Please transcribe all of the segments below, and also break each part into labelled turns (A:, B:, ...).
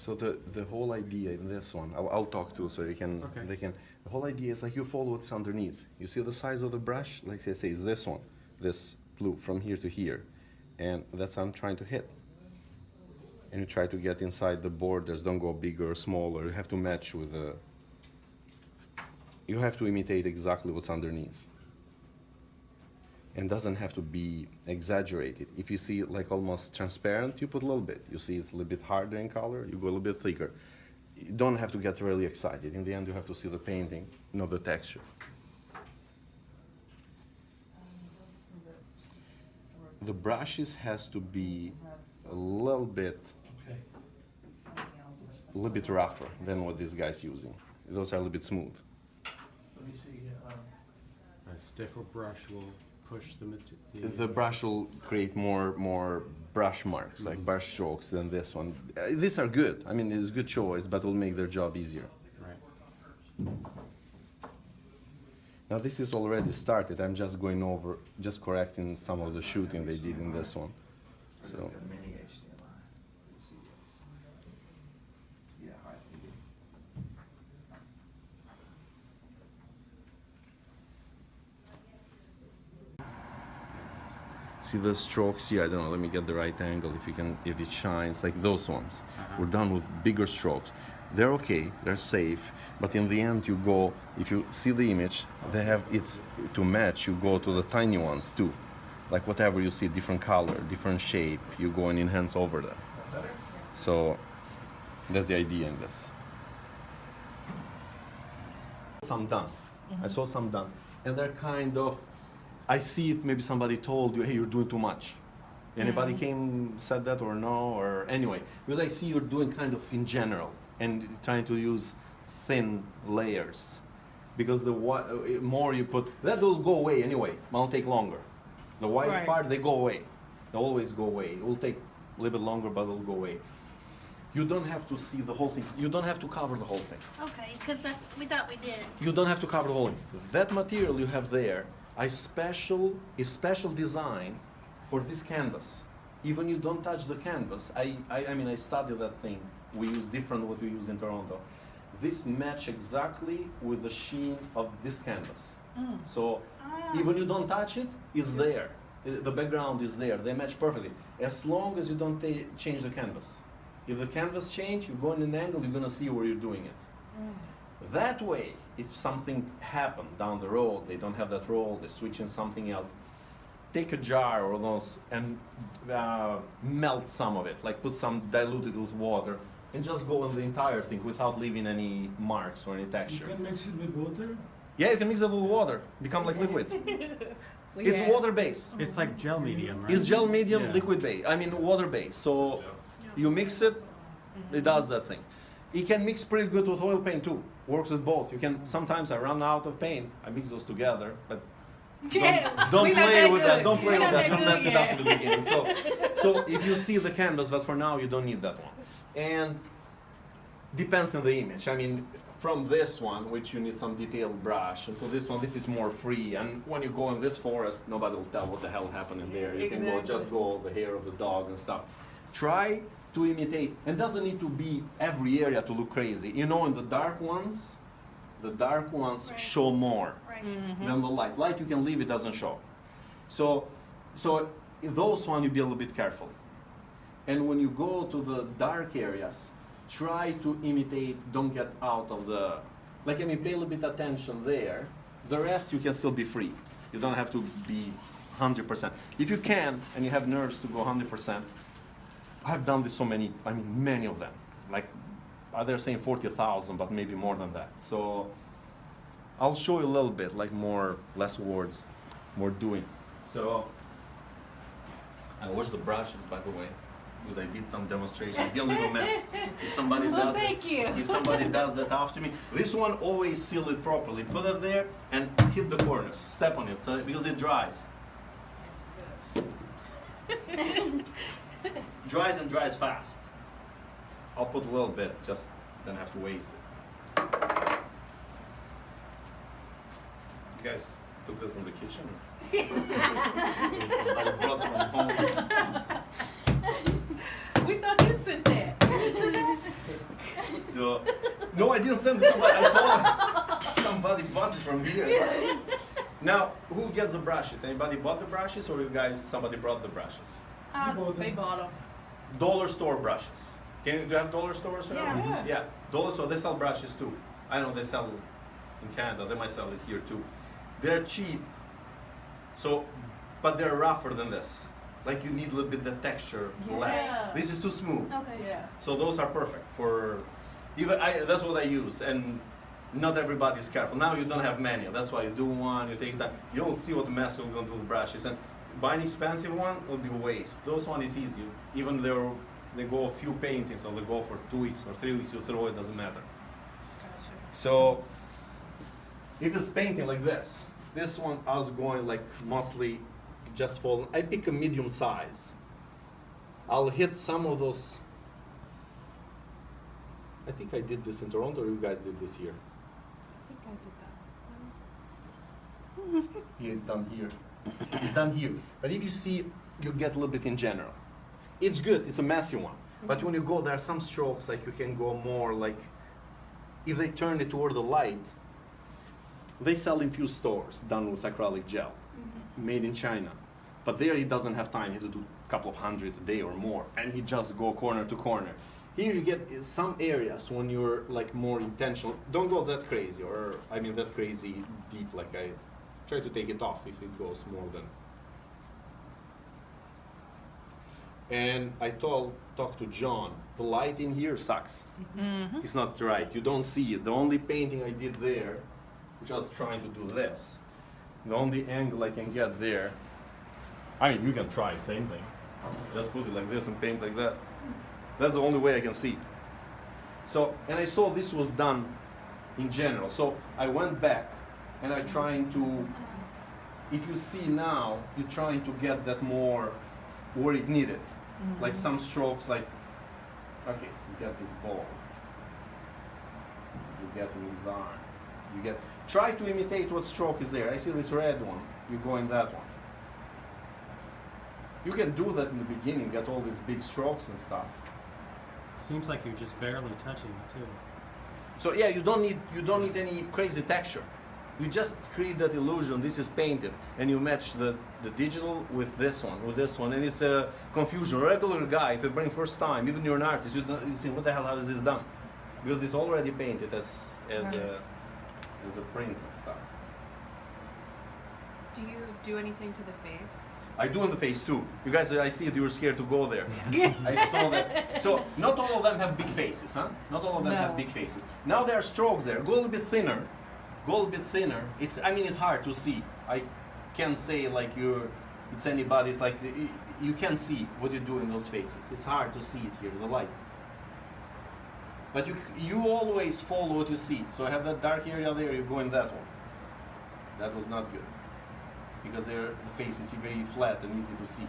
A: So the whole idea in this one, I'll talk too, so you can
B: Okay.
A: they can. The whole idea is like you follow what's underneath. You see the size of the brush, like I say, is this one, this blue from here to here, and that's what I'm trying to hit. And you try to get inside the borders. Don't go bigger or smaller. You have to match with the. You have to imitate exactly what's underneath. And doesn't have to be exaggerated. If you see it like almost transparent, you put a little bit. You see it's a little bit harder in color, you go a little bit thicker. You don't have to get really excited. In the end, you have to see the painting, not the texture. The brushes has to be a little bit rougher than what this guy's using. Those are a little bit smooth.
C: Let me see,
B: A stiffer brush will push the material.
A: The brush will create more brush marks, like brush strokes than this one. These are good. I mean, it's a good choice, but will make their job easier.
B: Right.
A: Now this is already started. I'm just going over, just correcting some of the shooting they did in this one. So.
C: mini HDMI. Let's see this. Yeah, high.
A: See the strokes here? I don't know. Let me get the right angle. If you can, if it shines like those ones. We're done with bigger strokes. They're okay. They're safe. But in the end, you go. If you see the image, they have it's to match. You go to the tiny ones too, like whatever you see, different color, different shape. You go and enhance over them. So that's the idea in this. Some done. I saw some done, and they're kind of. I see it. Maybe somebody told you, "Hey, you're doing too much." Anybody came said that or no or anyway? Because I see you're doing kind of in general and trying to use thin layers, because the more you put, that will go away anyway. But it'll take longer. The white
D: Right.
A: part, they go away. They always go away. It will take a little bit longer, but it'll go away. You don't have to see the whole thing. You don't have to cover the whole thing.
D: Okay, because we thought we did.
A: You don't have to cover the whole thing. That material you have there, a special design for this canvas. Even you don't touch the canvas. I mean, I studied that thing. We use different what we use in Toronto. This match exactly with the sheen of this canvas. So even you don't touch it, it's there. The background is there. They match perfectly. As long as you don't change the canvas. If the canvas change, you go in an angle, you're gonna see where you're doing it. That way, if something happened down the road, they don't have that roll, they switch in something else, take a jar or those and melt some of it, like put some diluted with water, and just go on the entire thing without leaving any marks or any
E: You
A: texture.
E: can mix it with water?
A: Yeah, you can mix it with water, become like liquid. It's water based.
B: It's like gel medium, right?
A: It's gel medium,
B: Yeah.
A: liquid base. I mean water based. So you mix it, it does that thing. It can mix pretty good with oil paint too. Works with both. You can sometimes I run out of paint, I mix those together, but don't play with that. Don't play with that. Don't mess it up in the beginning. So if you see the canvas, but for now you don't need that one. And depends on the image. I mean, from this one, which you need some detailed brush, and to this one, this is more free. And when you go in this forest, nobody will tell what the hell happened in there. You can go just go the hair of the dog and stuff. Try to imitate, and doesn't need to be every area to look crazy. You know, in the dark ones
D: Right.
A: show more
D: Right.
A: than the light. Light you can leave, it doesn't show. So in those one you be a little bit careful. And when you go to the dark areas, try to imitate, don't get out of the, like I mean, pay a little bit attention there. The rest you can still be free. You don't have to be 100%. If you can, and you have nerves to go 100%, I've done this so many, I mean many of them. Like they're saying 40,000, but maybe more than that. So I'll show you a little bit, like less words, more doing. So I wash the brushes, by the way, because I did some demonstration. Deal with a mess. If somebody does
F: thank you.
A: If somebody does that after me, this one always seal it properly. Put it there and hit the corners. Step on it, so because it dries. Dries and dries fast. I'll put a little bit, just don't have to waste it. You guys took that from the kitchen? Somebody brought from home.
F: We thought you sent that.
A: So, no, I didn't send it to somebody. I told somebody bought it from here. Now, who gets the brushes? Anybody bought the brushes, or you guys, somebody brought the brushes?
E: They bought them.
A: Dollar store brushes. Do you have dollar stores around?
E: Yeah.
A: Yeah, dollar store, they sell brushes too. I know they sell in Canada, they might sell it here too. They're cheap, so, but they're rougher than this. Like you need a little bit the texture
E: Yeah.
A: left. This is too smooth.
D: Okay.
E: Yeah.
A: So those are perfect for, even that's what I use, and not everybody's careful. Now you don't have many, that's why you do one, you take time. You'll see what mess you're gonna do with the brushes, and buy an expensive one will be a waste. Those one is easy. Even they go a few paintings, or they go for 2 weeks or 3 weeks, you throw it, doesn't matter. So if it's painting like this one I was going like mostly just falling. I pick a medium size. I'll hit some of those. I think I did this in Toronto, or you guys did this here?
E: I think I did that.
A: Here it's done here. It's done here. But if you see, you get a little bit in general. It's good, it's a messy one. But when you go, there are some strokes like you can go more like, if they turn it toward the light, they sell in few stores done with acrylic gel, made in China. But there he doesn't have time, he has to do a couple of hundred a day or more, and he just go corner to corner. Here you get some areas when you're like more intentional. Don't go that crazy, or I mean that crazy deep, like I try to take it off if it goes more than. And I talked to John, the light in here sucks. It's not right, you don't see it. The only painting I did there, which I was trying to do this, the only angle I can get there, I mean, you can try, same thing. Just put it like this and paint like that. That's the only way I can see. So, and I saw this was done in general. So I went back and I trying to, if you see now, you're trying to get that more where it needed. Like some strokes like, okay, you get this ball. You get in his arm. You get, try to imitate what stroke is there. I see this red one, you go in that one. You can do that in the beginning, get all these big strokes and stuff.
B: Seems like you're just barely touching it too.
A: So yeah, you don't need any crazy texture. You just create that illusion. This is painted, and you match the digital with this one, and it's a confusion. A regular guy, if you bring first time, even you're an artist, you see what the hell, how is this done? Because it's already painted as a print and stuff.
F: Do you do anything to the face?
A: I do in the face too. You guys, I see that you were scared to go there. I saw that. So not all of them have big faces, huh? Not all of them have big faces. Now there are strokes there. Go a little bit thinner. Go a little bit thinner. I mean, it's hard to see. I can't say like it's anybody's like, you can see what you do in those faces. It's hard to see it here, the light. But you always follow what you see. So I have that dark area there, you go in that one. That was not good. Because the face is very flat and easy to see.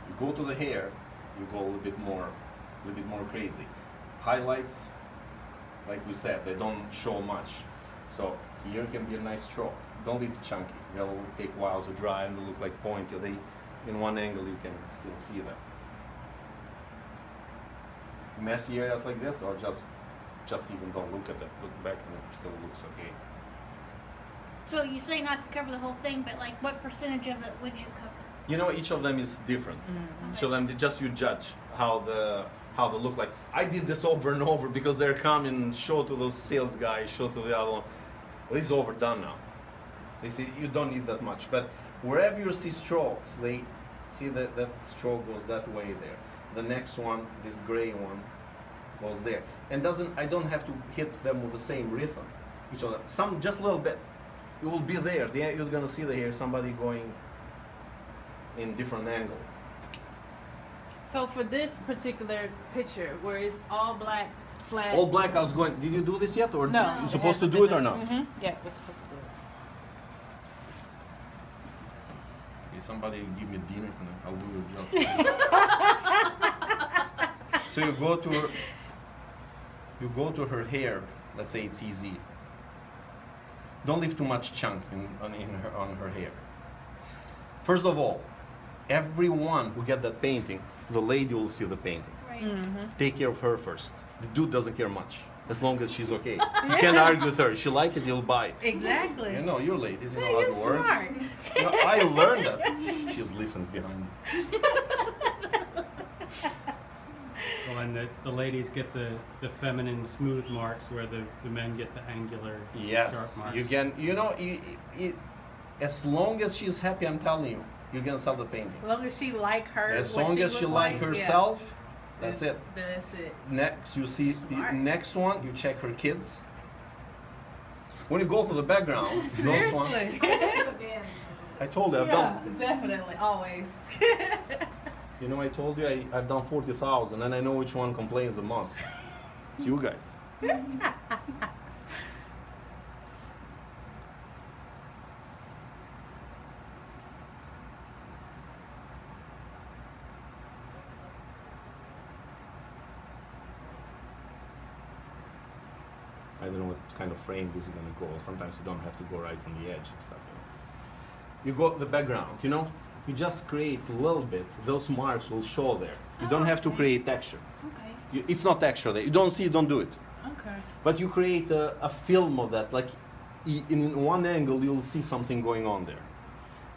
A: You go to the hair, you go a little bit more crazy. Highlights, like we said, they don't show much. So here can be a nice stroke. Don't leave it chunky. They'll take a while to dry and they look like pointy. In one angle you can still see them. Messy areas like this, or just even don't look at it. Look back and it still looks okay.
D: So you say not to cover the whole thing, but like what percentage of it would you cover?
A: You know, each of them is different. Each of them, just you judge how they look like. I did this over and over because they're coming, show to those sales guys, show to the other one. Well, it's overdone now. They say you don't need that much. But wherever you see strokes, they see that stroke goes that way there. The next one, this gray one, goes there. And I don't have to hit them with the same rhythm, each other. Some, just a little bit. It will be there. You're gonna see here somebody going in different angle.
E: So for this particular picture, where it's all black, flat.
A: All black, I was going, did you do this yet? Or
E: No.
A: you supposed to do it or not?
E: Yeah, we're supposed to do it.
A: Okay, somebody give me dinner tonight, I'll do your job. So you go to her hair, let's say it's easy. Don't leave too much chunk on her hair. First of all, everyone who get that painting, the lady will see the painting.
D: Right.
A: Take care of her first. The dude doesn't care much, as long as she's okay. You can't argue with her. She like it, you'll buy it.
E: Exactly.
A: You know, you're ladies, you know
E: Hey,
A: how
E: you're
A: it works.
E: smart.
A: You know, I learned that. She listens behind me.
B: Well, and the ladies get the feminine smooth marks where the men get the angular
A: Yes,
B: sharp marks.
A: you can. You know, as long as she's happy, I'm telling you, you can sell the painting.
E: As long as she like her.
A: As
E: what
A: long as she
E: look
A: like
E: yeah,
A: herself, that's it.
E: That's it.
A: Next, you see.
E: Smart.
A: Next one, you check her kids. When you go to the background, those one.
E: Seriously.
A: I told you, I've
E: Yeah,
A: done.
E: definitely, always.
A: You know, I told you I've done 40,000, and I know which one complains the most. It's you guys. I don't know what kind of frame this is gonna go. Sometimes you don't have to go right on the edge and stuff. You go the background, you know? You just create a little bit. Those marks will show there. You don't have to
D: okay.
A: create texture.
D: Okay.
A: It's not texture there. You don't see, don't do it.
E: Okay.
A: But you create a film of that. Like in one angle, you'll see something going on there.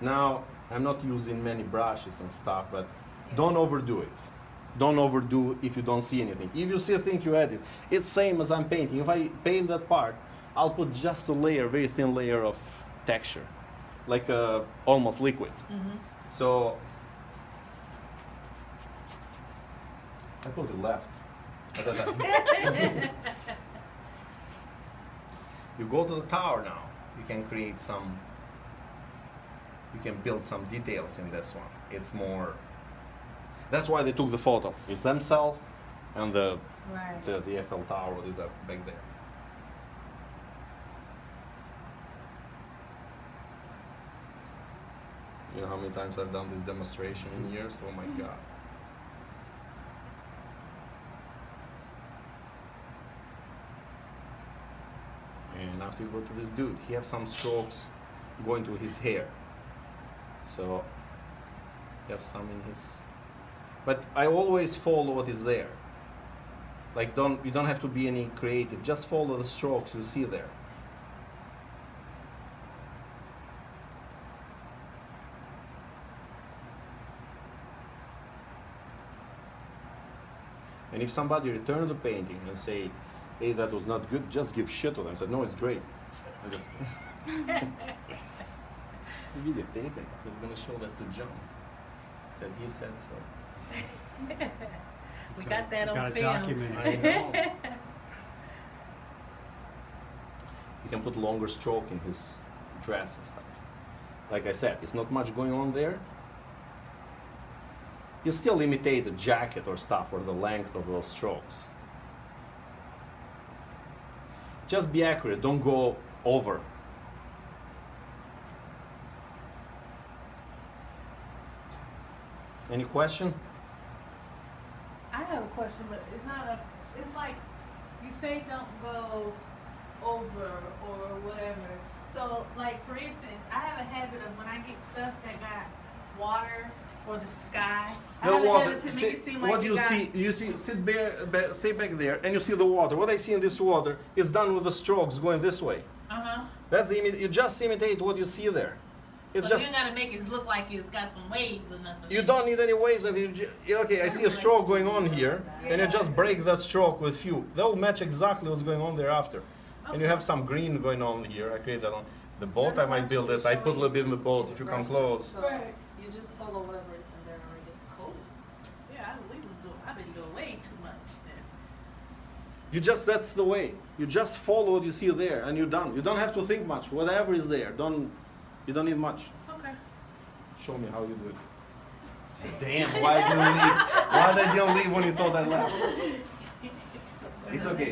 A: Now, I'm not using many brushes and stuff, but don't overdo it. Don't overdo if you don't see anything. If you see a thing, you edit. It's same as I'm painting. If I paint that part, I'll put just a layer, very thin layer of texture, like almost liquid. So I thought you left. You go to the tower now. You can create some. You can build some details in this one. It's more. That's why they took the photo. It's themselves and the
E: Right.
A: the Eiffel Tower is up back there. You know how many times I've done this demonstration in years? Oh my god. And after you go to this dude, he has some strokes going to his hair. So he has some in his. But I always follow what is there. Like you don't have to be any creative. Just follow the strokes you see there. And if somebody return the painting and say, "Hey, that was not good," just give shit to them. I said, "No, it's great." I just it's videotaping. So it's gonna show that to John. Said he said so.
E: We got that on
B: Gotta
E: film.
B: document
A: I
B: it.
A: know. You can put longer stroke in his dress and stuff. Like I said, it's not much going on there. You still imitate a jacket or stuff or the length of those strokes. Just be accurate, don't go over. Any question?
E: I have a question, but it's not a. It's like you say, don't go over or whatever. So, like for instance, I have a habit of when I get stuff that got water or the sky, I have a habit to make it seem like
A: what
E: it
A: you
E: got,
A: see, stay back there, and you see the water. What I see in this water is done with the strokes going this way. That's you just imitate what you see there. It's
E: So
A: just
E: you gotta make it look like it's got some waves or nothing.
A: you don't need any waves. And okay, I see a stroke going on here, and you just break that stroke with few. They'll match exactly what's going on there after. And you have some green going on here. I create that on the boat. I might build it. I put a little bit in the boat. If you come close.
F: So
E: Right.
F: you just follow whatever it's in there already.
E: Cool. Yeah, I've been doing way too much then.
A: You just that's the way. You just follow what you see there, and you're done. You don't have to think much. Whatever is there, you don't need much.
E: Okay.
A: Show me how you do it. Damn, why didn't leave? Why they didn't leave when you thought I left? It's okay.